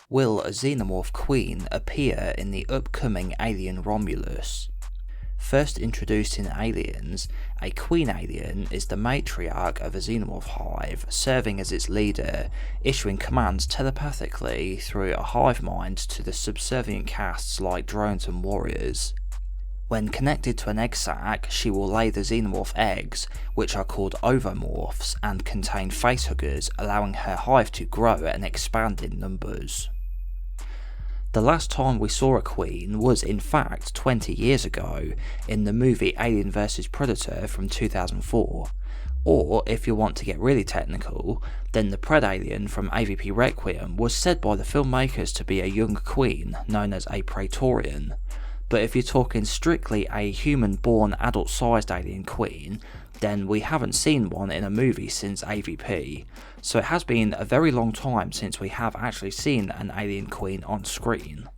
Will a Xenomorph Queen appear in the upcoming Alien Romulus? First introduced in Aliens, a Queen alien is the matriarch of a Xenomorph hive, serving as its leader, issuing commands telepathically through a hive mind to the subservient castes like drones and warriors. When connected to an egg sac, she will lay the Xenomorph eggs, which are called Ovomorphs and contain Facehuggers, allowing her hive to grow and expand in numbers. The last time we saw a queen was in fact 20 years ago, in the movie Alien vs Predator from 2004, or if you want to get really technical, then the Predalien from AVP Requiem was said by the filmmakers to be a young queen known as a Praetorian. But if you're talking strictly a human-born adult-sized alien queen, then we haven't seen one in a movie since AVP, so it has been a very long time since we have actually seen an alien queen on screen.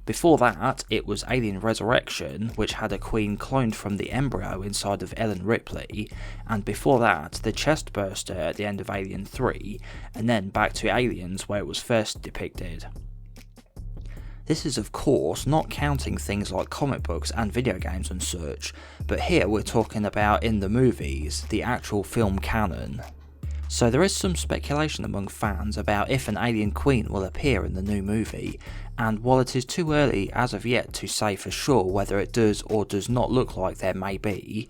Before that, it was Alien Resurrection, which had a queen cloned from the embryo inside of Ellen Ripley, and before that, the chest burster at the end of Alien 3, and then back to Aliens where it was first depicted. This is of course not counting things like comic books and video games and such, but here we're talking about in the movies, the actual film canon. So there is some speculation among fans about if an alien queen will appear in the new movie, and while it is too early as of yet to say for sure whether it does or does not look like there may be,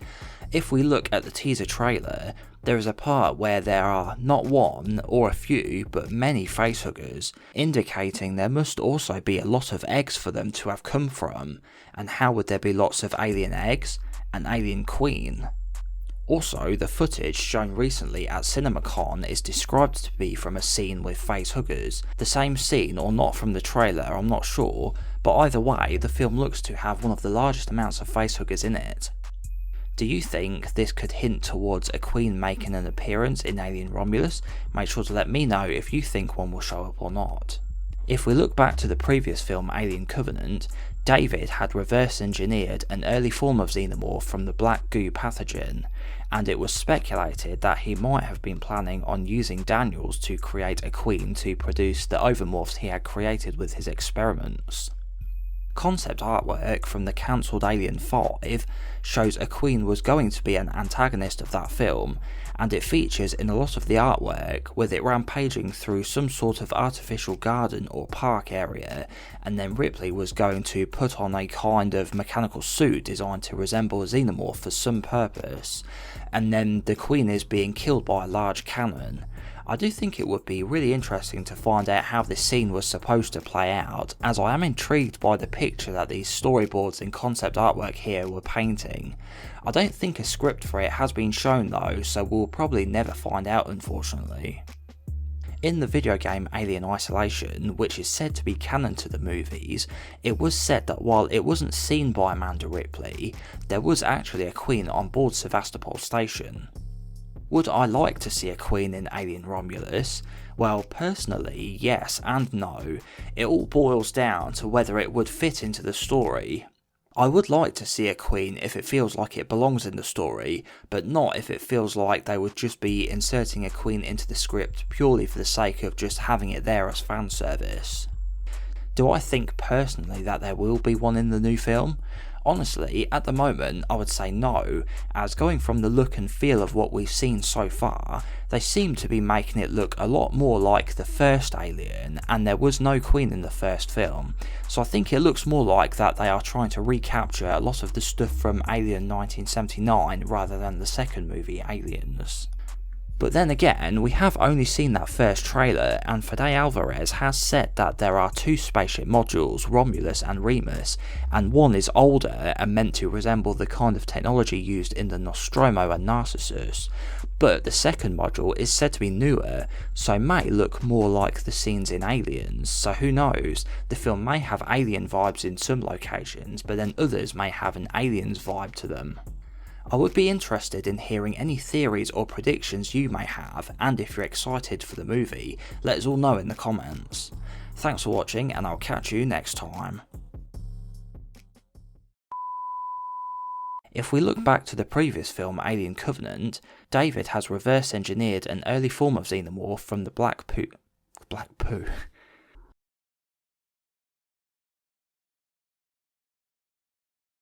if we look at the teaser trailer, there is a part where there are not one or a few but many facehuggers, indicating there must also be a lot of eggs for them to have come from, and how would there be lots of alien eggs? An alien queen? Also, the footage shown recently at CinemaCon is described to be from a scene with facehuggers, the same scene or not from the trailer, I'm not sure, but either way the film looks to have one of the largest amounts of facehuggers in it. Do you think this could hint towards a queen making an appearance in Alien Romulus? Make sure to let me know if you think one will show up or not. If we look back to the previous film Alien Covenant, David had reverse engineered an early form of Xenomorph from the black goo pathogen, and it was speculated that he might have been planning on using Daniels to create a queen to produce the Ovomorphs he had created with his experiments. Concept artwork from the cancelled Alien 5 shows a queen was going to be an antagonist of that film, and it features in a lot of the artwork with it rampaging through some sort of artificial garden or park area, and then Ripley was going to put on a kind of mechanical suit designed to resemble a xenomorph for some purpose, and then the queen is being killed by a large cannon. I do think it would be really interesting to find out how this scene was supposed to play out, as I am intrigued by the picture that these storyboards and concept artwork here were painting. I don't think a script for it has been shown though, so we'll probably never find out unfortunately. In the video game Alien Isolation, which is said to be canon to the movies, it was said that while it wasn't seen by Amanda Ripley, there was actually a queen on board Sevastopol Station. Would I like to see a queen in Alien Romulus? Well, personally, yes and no. It all boils down to whether it would fit into the story. I would like to see a queen if it feels like it belongs in the story, but not if it feels like they would just be inserting a queen into the script purely for the sake of just having it there as fan service. Do I think personally that there will be one in the new film? Honestly, at the moment, I would say no, as going from the look and feel of what we've seen so far, they seem to be making it look a lot more like the first Alien, and there was no queen in the first film, so I think it looks more like that they are trying to recapture a lot of the stuff from Alien 1979 rather than the second movie Aliens. But then again, we have only seen that first trailer, and Fede Alvarez has said that there are two spaceship modules, Romulus and Remus, and one is older and meant to resemble the kind of technology used in the Nostromo and Narcissus, but the second module is said to be newer, so may look more like the scenes in Aliens, so who knows, the film may have alien vibes in some locations, but then others may have an Aliens vibe to them. I would be interested in hearing any theories or predictions you may have, and if you're excited for the movie, let us all know in the comments. Thanks for watching, and I'll catch you next time. If we look back to the previous film Alien Covenant, David has reverse engineered an early form of Xenomorph from the black poo